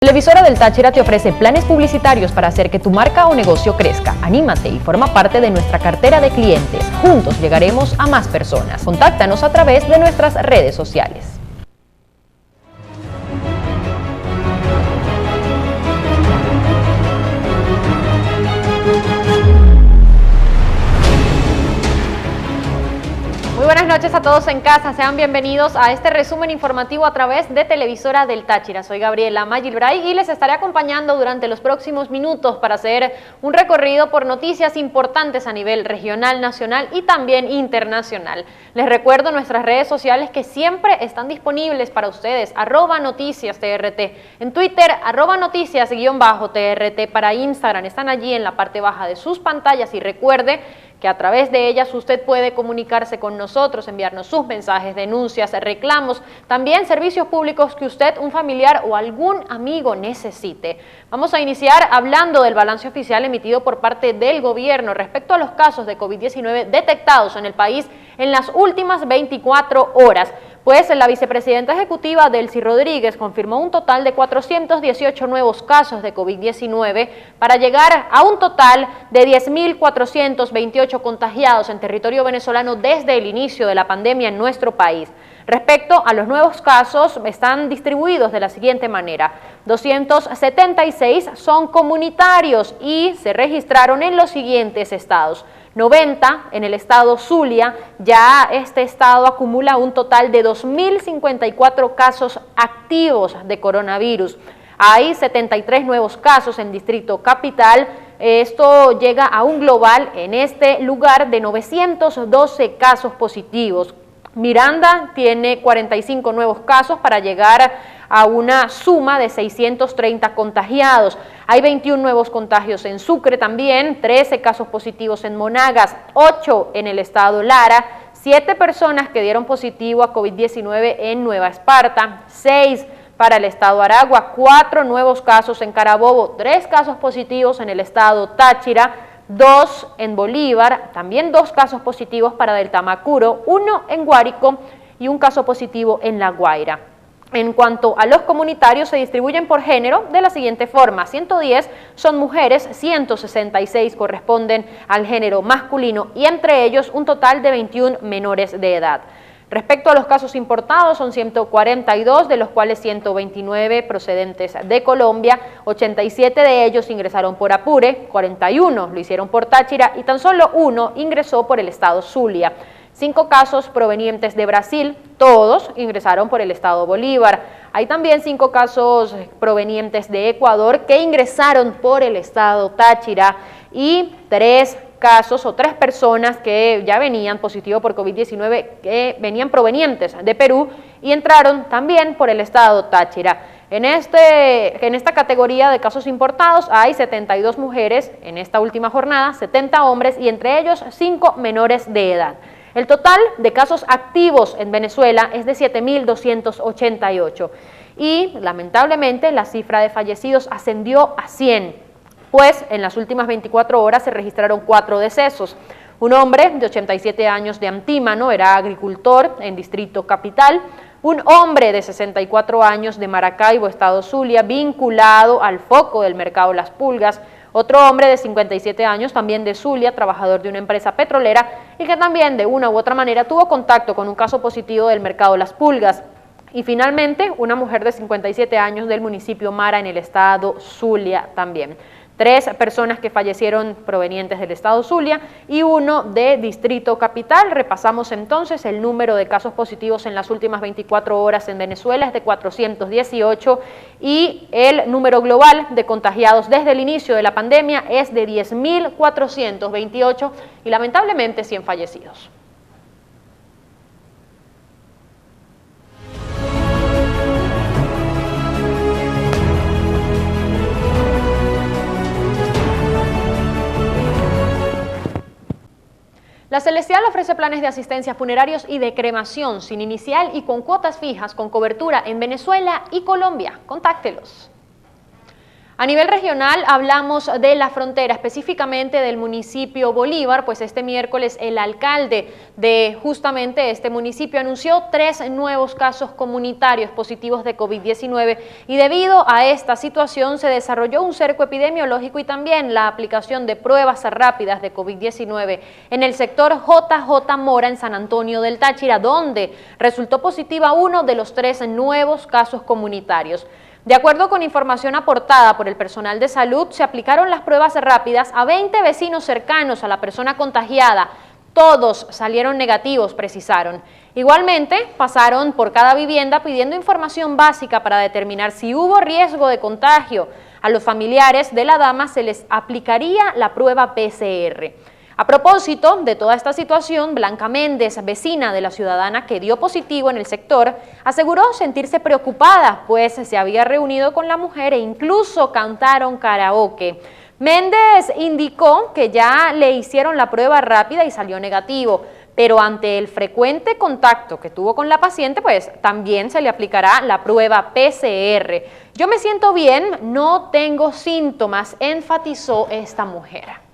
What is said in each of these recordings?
Televisora del Táchira te ofrece planes publicitarios para hacer que tu marca o negocio crezca. Anímate y forma parte de nuestra cartera de clientes. Juntos llegaremos a más personas. Contáctanos a través de nuestras redes sociales. Muy buenas noches a todos en casa, sean bienvenidos a este resumen informativo a través de Televisora del Táchira. Soy Gabriela Magilbray y les estaré acompañando durante los próximos minutos para hacer un recorrido por noticias importantes a nivel regional, nacional y también internacional. Les recuerdo nuestras redes sociales que siempre están disponibles para ustedes, @noticias_TRT, en Twitter, @noticias_TRT, para Instagram, están allí en la parte baja de sus pantallas y recuerde que a través de ellas usted puede comunicarse con nosotros, enviarnos sus mensajes, denuncias, reclamos, también servicios públicos que usted, un familiar o algún amigo necesite. Vamos a iniciar hablando del balance oficial emitido por parte del gobierno respecto a los casos de COVID-19 detectados en el país en las últimas 24 horas. Pues la vicepresidenta ejecutiva Delcy Rodríguez confirmó un total de 418 nuevos casos de COVID-19 para llegar a un total de 10.428 contagiados en territorio venezolano desde el inicio de la pandemia en nuestro país. Respecto a los nuevos casos, están distribuidos de la siguiente manera: 276 son comunitarios y se registraron en los siguientes estados. 90 en el estado Zulia, ya este estado acumula un total de 2.054 casos activos de coronavirus. Hay 73 nuevos casos en Distrito Capital, esto llega a un global en este lugar de 912 casos positivos. Miranda tiene 45 nuevos casos para llegar a una suma de 630 contagiados. Hay 21 nuevos contagios en Sucre también, 13 casos positivos en Monagas, 8 en el estado Lara, 7 personas que dieron positivo a COVID-19 en Nueva Esparta, 6 para el estado Aragua, 4 nuevos casos en Carabobo, 3 casos positivos en el estado Táchira, 2 en Bolívar, también 2 casos positivos para del Tamacuro, 1 en Guárico y 1 caso positivo en La Guaira. En cuanto a los comunitarios, se distribuyen por género de la siguiente forma: 110 son mujeres, 166 corresponden al género masculino y entre ellos un total de 21 menores de edad. Respecto a los casos importados, son 142, de los cuales 129 procedentes de Colombia, 87 de ellos ingresaron por Apure, 41 lo hicieron por Táchira y tan solo 1 ingresó por el estado Zulia. 5 casos provenientes de Brasil, todos ingresaron por el estado Bolívar. Hay también 5 casos provenientes de Ecuador que ingresaron por el estado Táchira y 3 casos o 3 personas que ya venían positivo por COVID-19, que venían provenientes de Perú y entraron también por el estado Táchira. En esta categoría de casos importados hay 72 mujeres en esta última jornada, 70 hombres y entre ellos 5 menores de edad. El total de casos activos en Venezuela es de 7.288 y lamentablemente la cifra de fallecidos ascendió a 100, pues en las últimas 24 horas se registraron 4 decesos. Un hombre de 87 años de Antímano, era agricultor en Distrito Capital. Un hombre de 64 años de Maracaibo, estado Zulia, vinculado al foco del mercado Las Pulgas. Otro hombre de 57 años, también de Zulia, trabajador de una empresa petrolera y que también de una u otra manera tuvo contacto con un caso positivo del mercado Las Pulgas. Y finalmente, una mujer de 57 años del municipio Mara en el estado Zulia también. 3 personas que fallecieron provenientes del estado Zulia y 1 de Distrito Capital. Repasamos entonces el número de casos positivos en las últimas 24 horas en Venezuela es de 418 y el número global de contagiados desde el inicio de la pandemia es de 10.428 y lamentablemente 100 fallecidos. La Celestial ofrece planes de asistencia funerarios y de cremación sin inicial y con cuotas fijas con cobertura en Venezuela y Colombia. Contáctelos. A nivel regional hablamos de la frontera, específicamente del municipio Bolívar, pues este miércoles el alcalde de justamente este municipio anunció 3 nuevos casos comunitarios positivos de COVID-19 y debido a esta situación se desarrolló un cerco epidemiológico y también la aplicación de pruebas rápidas de COVID-19 en el sector JJ Mora en San Antonio del Táchira, donde resultó positiva uno de los 3 nuevos casos comunitarios. De acuerdo con información aportada por el personal de salud, se aplicaron las pruebas rápidas a 20 vecinos cercanos a la persona contagiada. Todos salieron negativos, precisaron. Igualmente, pasaron por cada vivienda pidiendo información básica para determinar si hubo riesgo de contagio. A los familiares de la dama se les aplicaría la prueba PCR. A propósito de toda esta situación, Blanca Méndez, vecina de la ciudadana que dio positivo en el sector, aseguró sentirse preocupada, pues se había reunido con la mujer e incluso cantaron karaoke. Méndez indicó que ya le hicieron la prueba rápida y salió negativo, pero ante el frecuente contacto que tuvo con la paciente, pues también se le aplicará la prueba PCR. Yo me siento bien, no tengo síntomas, enfatizó esta mujer.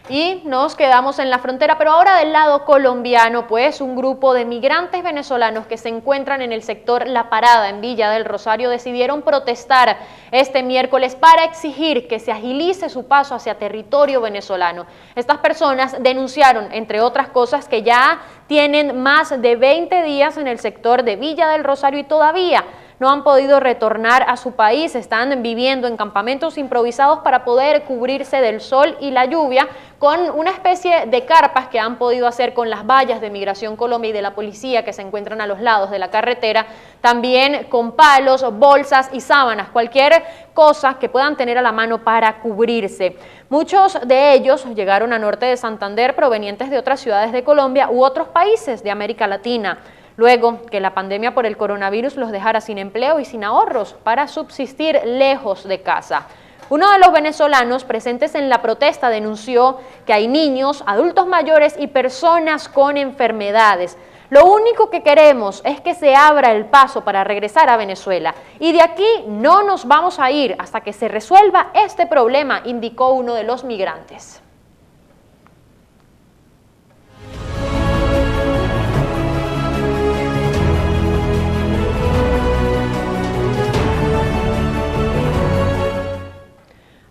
Y nos quedamos en la frontera, pero ahora del lado colombiano, pues un grupo de migrantes venezolanos que se encuentran en el sector La Parada, en Villa del Rosario, decidieron protestar este miércoles para exigir que se agilice su paso hacia territorio venezolano. Estas personas denunciaron, entre otras cosas, que ya tienen más de 20 días en el sector de Villa del Rosario y todavía no han podido retornar a su país, están viviendo en campamentos improvisados para poder cubrirse del sol y la lluvia con una especie de carpas que han podido hacer con las vallas de Migración Colombia y de la policía que se encuentran a los lados de la carretera, también con palos, bolsas y sábanas, cualquier cosa que puedan tener a la mano para cubrirse. Muchos de ellos llegaron a norte de Santander provenientes de otras ciudades de Colombia u otros países de América Latina, luego que la pandemia por el coronavirus los dejara sin empleo y sin ahorros para subsistir lejos de casa. Uno de los venezolanos presentes en la protesta denunció que hay niños, adultos mayores y personas con enfermedades. Lo único que queremos es que se abra el paso para regresar a Venezuela y de aquí no nos vamos a ir hasta que se resuelva este problema, indicó uno de los migrantes.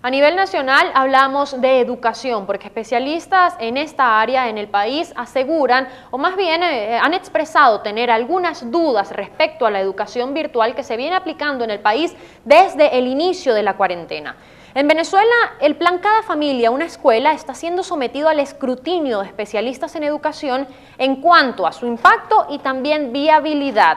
A nivel nacional hablamos de educación, porque especialistas en esta área en el país aseguran, o más bien han expresado tener algunas dudas respecto a la educación virtual que se viene aplicando en el país desde el inicio de la cuarentena. En Venezuela, el plan Cada Familia, una escuela, está siendo sometido al escrutinio de especialistas en educación en cuanto a su impacto y también viabilidad.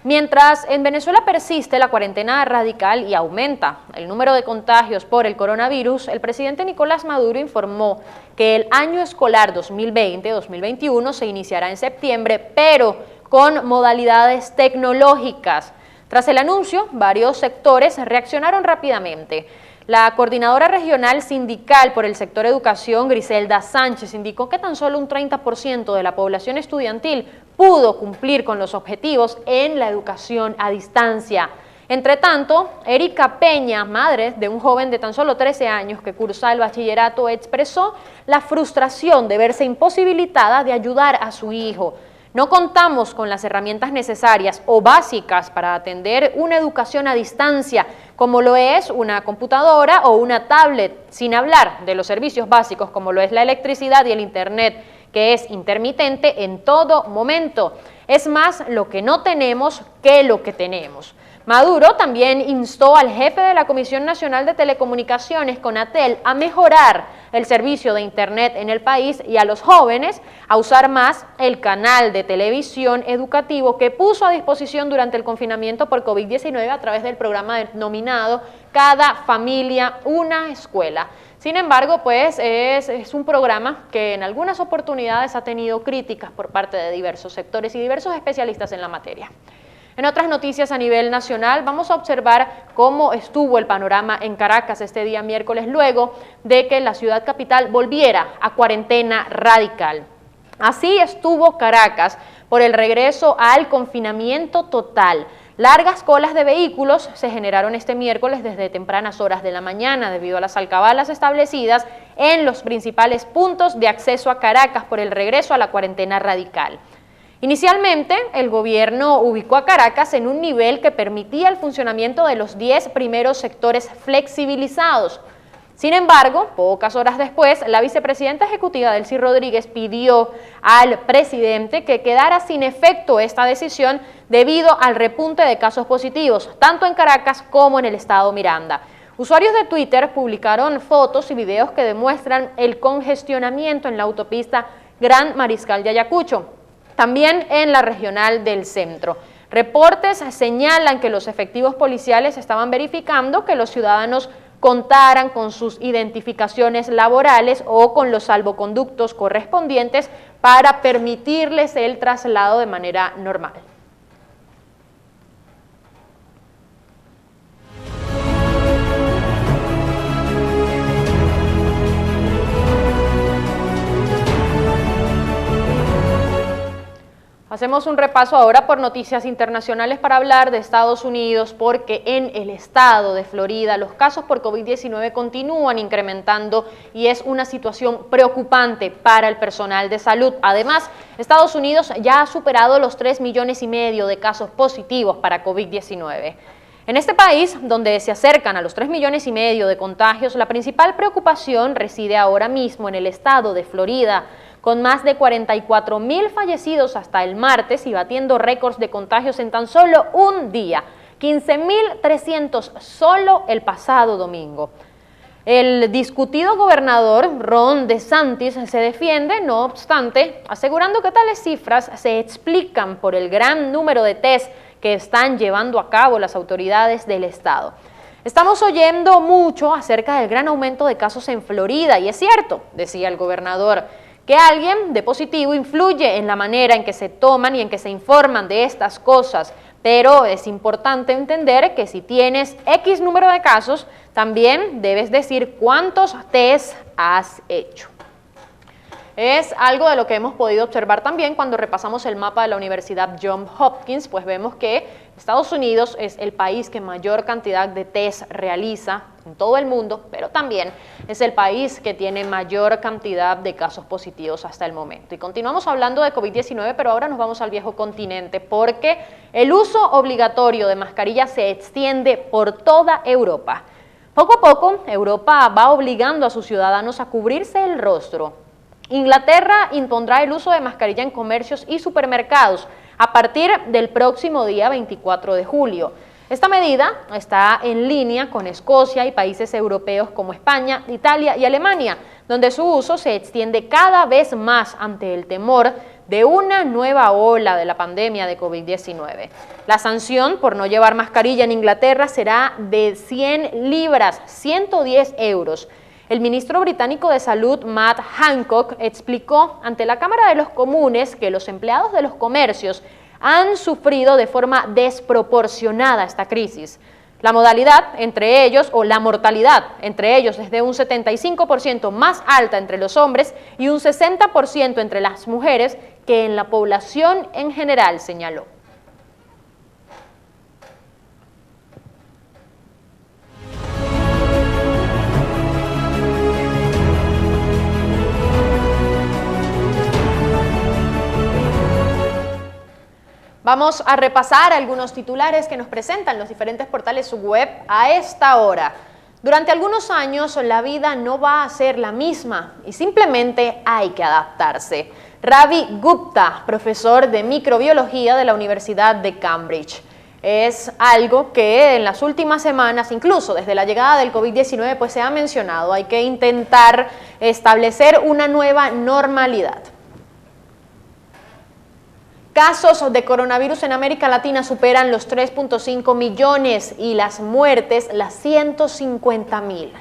Mientras en Venezuela persiste la cuarentena radical y aumenta el número de contagios por el coronavirus, el presidente Nicolás Maduro informó que el año escolar 2020-2021 se iniciará en septiembre, pero con modalidades tecnológicas. Tras el anuncio, varios sectores reaccionaron rápidamente. La coordinadora regional sindical por el sector educación, Griselda Sánchez, indicó que tan solo un 30% de la población estudiantil pudo cumplir con los objetivos en la educación a distancia. Entre tanto, Erika Peña, madre de un joven de tan solo 13 años que cursa el bachillerato, expresó la frustración de verse imposibilitada de ayudar a su hijo. No contamos con las herramientas necesarias o básicas para atender una educación a distancia, como lo es una computadora o una tablet, sin hablar de los servicios básicos como lo es la electricidad y el internet, que es intermitente en todo momento. Es más lo que no tenemos que lo que tenemos. Maduro también instó al jefe de la Comisión Nacional de Telecomunicaciones, CONATEL, a mejorar el servicio de Internet en el país y a los jóvenes a usar más el canal de televisión educativo que puso a disposición durante el confinamiento por COVID-19 a través del programa denominado Cada Familia, una escuela. Sin embargo, pues es un programa que en algunas oportunidades ha tenido críticas por parte de diversos sectores y diversos especialistas en la materia. En otras noticias a nivel nacional, vamos a observar cómo estuvo el panorama en Caracas este día miércoles, luego de que la ciudad capital volviera a cuarentena radical. Así estuvo Caracas por el regreso al confinamiento total. Largas colas de vehículos se generaron este miércoles desde tempranas horas de la mañana debido a las alcabalas establecidas en los principales puntos de acceso a Caracas por el regreso a la cuarentena radical. Inicialmente, el gobierno ubicó a Caracas en un nivel que permitía el funcionamiento de los 10 primeros sectores flexibilizados. Sin embargo, pocas horas después, la vicepresidenta ejecutiva Delcy Rodríguez pidió al presidente que quedara sin efecto esta decisión debido al repunte de casos positivos, tanto en Caracas como en el estado Miranda. Usuarios de Twitter publicaron fotos y videos que demuestran el congestionamiento en la autopista Gran Mariscal de Ayacucho, también en la regional del centro. Reportes señalan que los efectivos policiales estaban verificando que los ciudadanos contaran con sus identificaciones laborales o con los salvoconductos correspondientes para permitirles el traslado de manera normal. Hacemos un repaso ahora por noticias internacionales para hablar de Estados Unidos, porque en el estado de Florida los casos por COVID-19 continúan incrementando y es una situación preocupante para el personal de salud. Además, Estados Unidos ya ha superado los 3,5 millones de casos positivos para COVID-19. En este país, donde se acercan a los 3,5 millones de contagios, la principal preocupación reside ahora mismo en el estado de Florida, con más de 44,000 fallecidos hasta el martes y batiendo récords de contagios en tan solo un día, 15,300 solo el pasado domingo. El discutido gobernador Ron DeSantis se defiende, no obstante, asegurando que tales cifras se explican por el gran número de test que están llevando a cabo las autoridades del estado. Estamos oyendo mucho acerca del gran aumento de casos en Florida y es cierto, decía el gobernador, que alguien de positivo influye en la manera en que se toman y en que se informan de estas cosas, pero es importante entender que si tienes X número de casos, también debes decir cuántos test has hecho. Es algo de lo que hemos podido observar también cuando repasamos el mapa de la Universidad Johns Hopkins, pues vemos que Estados Unidos es el país que mayor cantidad de test realiza en todo el mundo, pero también es el país que tiene mayor cantidad de casos positivos hasta el momento. Y continuamos hablando de COVID-19, pero ahora nos vamos al viejo continente, porque el uso obligatorio de mascarillas se extiende por toda Europa. Poco a poco, Europa va obligando a sus ciudadanos a cubrirse el rostro. Inglaterra impondrá el uso de mascarilla en comercios y supermercados a partir del próximo día 24 de julio. Esta medida está en línea con Escocia y países europeos como España, Italia y Alemania, donde su uso se extiende cada vez más ante el temor de una nueva ola de la pandemia de COVID-19. La sanción por no llevar mascarilla en Inglaterra será de 100 libras, 110 euros. El ministro británico de Salud, Matt Hancock, explicó ante la Cámara de los Comunes que los empleados de los comercios han sufrido de forma desproporcionada esta crisis. La mortalidad entre ellos es de un 75% más alta entre los hombres y un 60% entre las mujeres que en la población en general, señaló. Vamos a repasar algunos titulares que nos presentan los diferentes portales web a esta hora. Durante algunos años la vida no va a ser la misma y simplemente hay que adaptarse. Ravi Gupta, profesor de microbiología de la Universidad de Cambridge. Es algo que en las últimas semanas, incluso desde la llegada del COVID-19, pues se ha mencionado. Hay que intentar establecer una nueva normalidad. Casos de coronavirus en América Latina superan los 3,5 millones y las muertes las 150,000.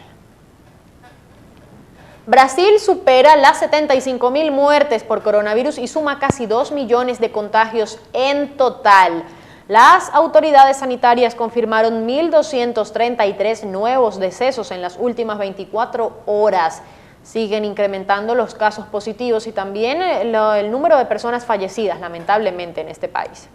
Brasil supera las 75,000 muertes por coronavirus y suma casi 2 millones de contagios en total. Las autoridades sanitarias confirmaron 1.233 nuevos decesos en las últimas 24 horas. Siguen incrementando los casos positivos y también el número de personas fallecidas, lamentablemente, en este país.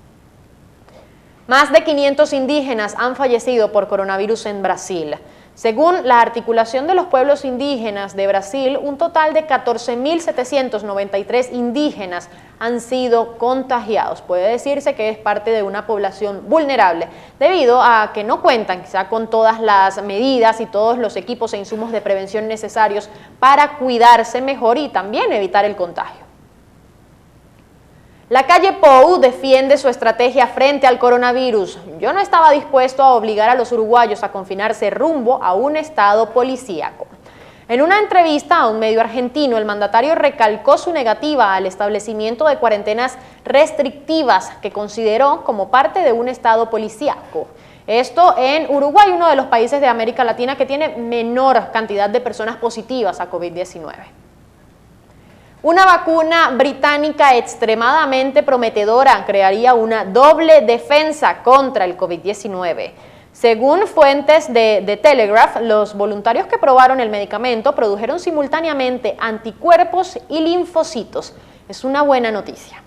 Más de 500 indígenas han fallecido por coronavirus en Brasil. Según la Articulación de los Pueblos Indígenas de Brasil, un total de 14.793 indígenas han sido contagiados. Puede decirse que es parte de una población vulnerable, debido a que no cuentan quizá con todas las medidas y todos los equipos e insumos de prevención necesarios para cuidarse mejor y también evitar el contagio. La calle Pou defiende su estrategia frente al coronavirus. Yo no estaba dispuesto a obligar a los uruguayos a confinarse rumbo a un estado policíaco. En una entrevista a un medio argentino, el mandatario recalcó su negativa al establecimiento de cuarentenas restrictivas que consideró como parte de un estado policíaco. Esto en Uruguay, uno de los países de América Latina que tiene menor cantidad de personas positivas a COVID-19. Una vacuna británica extremadamente prometedora crearía una doble defensa contra el COVID-19. Según fuentes de The Telegraph, los voluntarios que probaron el medicamento produjeron simultáneamente anticuerpos y linfocitos. Es una buena noticia.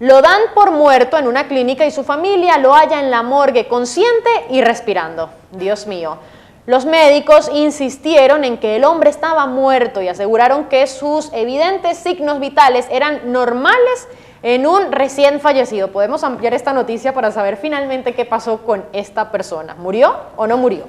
Lo dan por muerto en una clínica y su familia lo halla en la morgue consciente y respirando. Dios mío. Los médicos insistieron en que el hombre estaba muerto y aseguraron que sus evidentes signos vitales eran normales en un recién fallecido. Podemos ampliar esta noticia para saber finalmente qué pasó con esta persona. ¿Murió o no murió?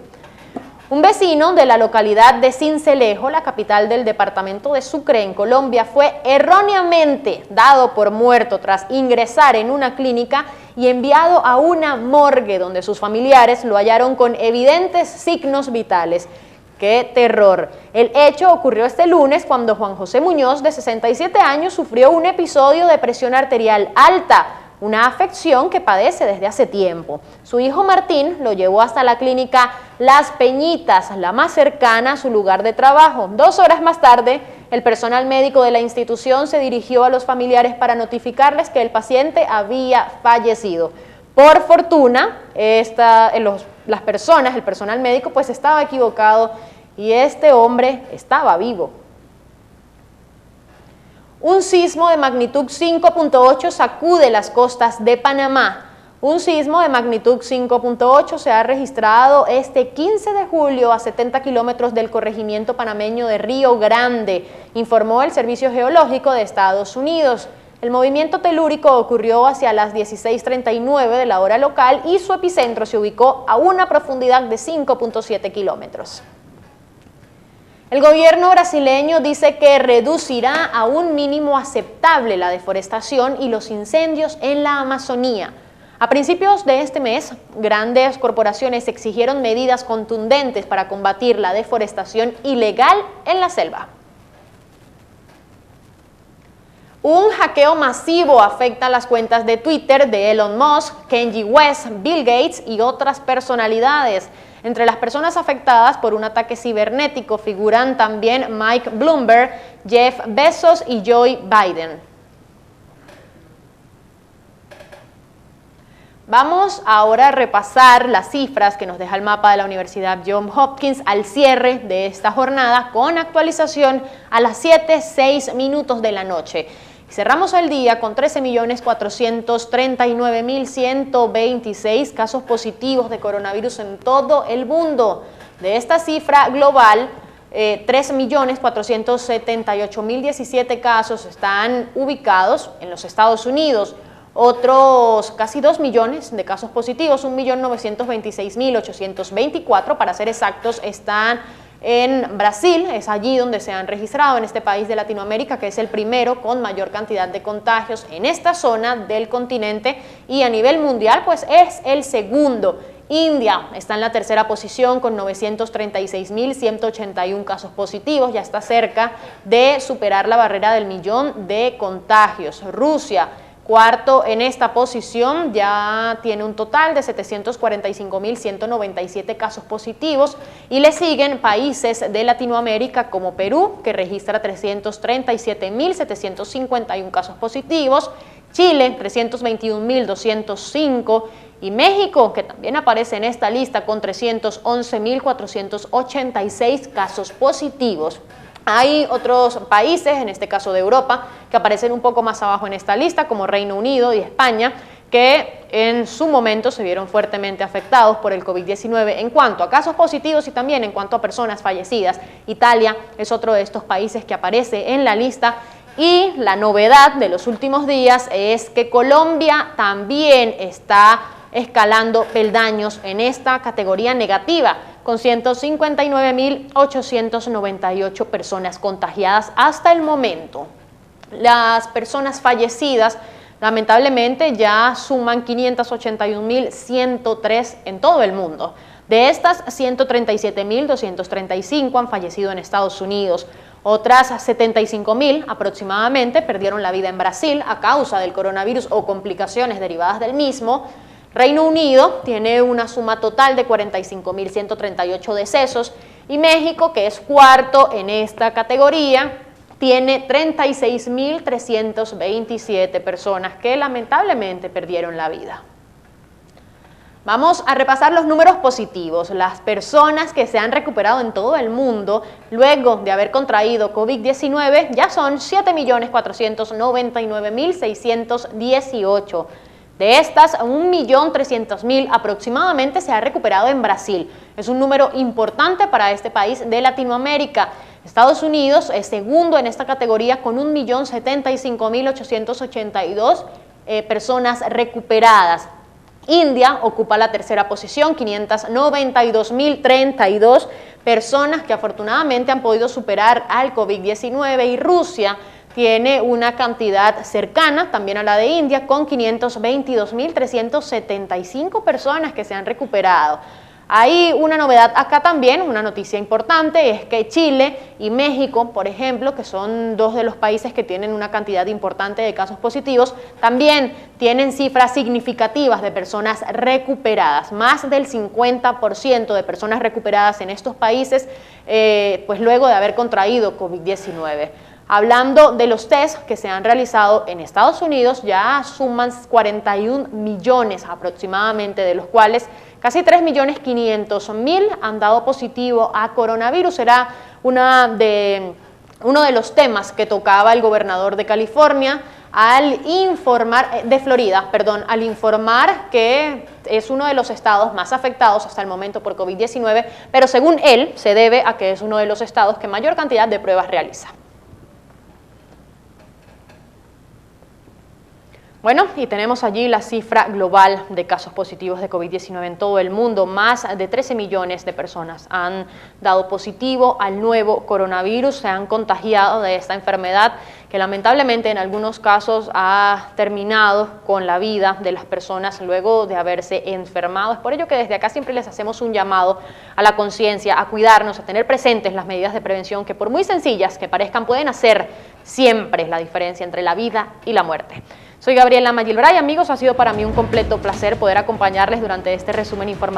Un vecino de la localidad de Sincelejo, la capital del departamento de Sucre, en Colombia, fue erróneamente dado por muerto tras ingresar en una clínica y enviado a una morgue donde sus familiares lo hallaron con evidentes signos vitales. ¡Qué terror! El hecho ocurrió este lunes cuando Juan José Muñoz, de 67 años, sufrió un episodio de presión arterial alta, una afección que padece desde hace tiempo. Su hijo Martín lo llevó hasta la clínica Las Peñitas, la más cercana a su lugar de trabajo. 2 horas más tarde, el personal médico de la institución se dirigió a los familiares para notificarles que el paciente había fallecido. Por fortuna, el personal médico, pues estaba equivocado y este hombre estaba vivo. Un sismo de magnitud 5.8 sacude las costas de Panamá. Un sismo de magnitud 5.8 se ha registrado este 15 de julio a 70 kilómetros del corregimiento panameño de Río Grande, informó el Servicio Geológico de Estados Unidos. El movimiento telúrico ocurrió hacia las 16:39 de la hora local y su epicentro se ubicó a una profundidad de 5.7 kilómetros. El gobierno brasileño dice que reducirá a un mínimo aceptable la deforestación y los incendios en la Amazonía. A principios de este mes, grandes corporaciones exigieron medidas contundentes para combatir la deforestación ilegal en la selva. Un hackeo masivo afecta las cuentas de Twitter de Elon Musk, Kanye West, Bill Gates y otras personalidades. Entre las personas afectadas por un ataque cibernético figuran también Mike Bloomberg, Jeff Bezos y Joe Biden. Vamos ahora a repasar las cifras que nos deja el mapa de la Universidad Johns Hopkins al cierre de esta jornada con actualización a las 7:06 de la noche. Cerramos el día con 13.439.126 casos positivos de coronavirus en todo el mundo. De esta cifra global, 3.478.017 casos están ubicados en los Estados Unidos. Otros casi 2 millones de casos positivos, 1.926.824 para ser exactos, están en Brasil. Es allí donde se han registrado, en este país de Latinoamérica, que es el primero con mayor cantidad de contagios en esta zona del continente, y a nivel mundial pues es el segundo. India está en la tercera posición con 936.181 casos positivos, ya está cerca de superar la barrera del 1.000.000 de contagios. Rusia, cuarto en esta posición, ya tiene un total de 745.197 casos positivos, y le siguen países de Latinoamérica como Perú, que registra 337.751 casos positivos, Chile 321.205 y México, que también aparece en esta lista con 311.486 casos positivos. Hay otros países, en este caso de Europa, que aparecen un poco más abajo en esta lista, como Reino Unido y España, que en su momento se vieron fuertemente afectados por el COVID-19 en cuanto a casos positivos y también en cuanto a personas fallecidas. Italia es otro de estos países que aparece en la lista. Y la novedad de los últimos días es que Colombia también está escalando peldaños en esta categoría negativa, con 159.898 personas contagiadas hasta el momento. Las personas fallecidas lamentablemente ya suman 581.103 en todo el mundo. De estas, 137.235 han fallecido en Estados Unidos. Otras 75.000 aproximadamente perdieron la vida en Brasil a causa del coronavirus o complicaciones derivadas del mismo. Reino Unido tiene una suma total de 45.138 decesos y México, que es cuarto en esta categoría, tiene 36.327 personas que lamentablemente perdieron la vida. Vamos a repasar los números positivos. Las personas que se han recuperado en todo el mundo luego de haber contraído COVID-19 ya son 7.499.618. De estas, 1.300.000 aproximadamente se ha recuperado en Brasil. Es un número importante para este país de Latinoamérica. Estados Unidos es segundo en esta categoría con 1.075.882 personas recuperadas. India ocupa la tercera posición, 592.032 personas que afortunadamente han podido superar al COVID-19, y Rusia tiene una cantidad cercana también a la de India con 522.375 personas que se han recuperado. Hay una novedad acá también, una noticia importante, es que Chile y México, por ejemplo, que son dos de los países que tienen una cantidad importante de casos positivos, también tienen cifras significativas de personas recuperadas. Más del 50% de personas recuperadas en estos países, pues luego de haber contraído COVID-19. Hablando de los test que se han realizado en Estados Unidos, ya suman 41 millones aproximadamente, de los cuales casi 3.500.000 han dado positivo a coronavirus. Era uno de los temas que tocaba el gobernador de California al informar, al informar que es uno de los estados más afectados hasta el momento por COVID-19, pero según él se debe a que es uno de los estados que mayor cantidad de pruebas realiza. Bueno, y tenemos allí la cifra global de casos positivos de COVID-19 en todo el mundo. Más de 13 millones de personas han dado positivo al nuevo coronavirus, se han contagiado de esta enfermedad que lamentablemente en algunos casos ha terminado con la vida de las personas luego de haberse enfermado. Es por ello que desde acá siempre les hacemos un llamado a la conciencia, a cuidarnos, a tener presentes las medidas de prevención que, por muy sencillas que parezcan, pueden hacer siempre la diferencia entre la vida y la muerte. Soy Gabriela Magilbray, amigos, ha sido para mí un completo placer poder acompañarles durante este resumen informativo.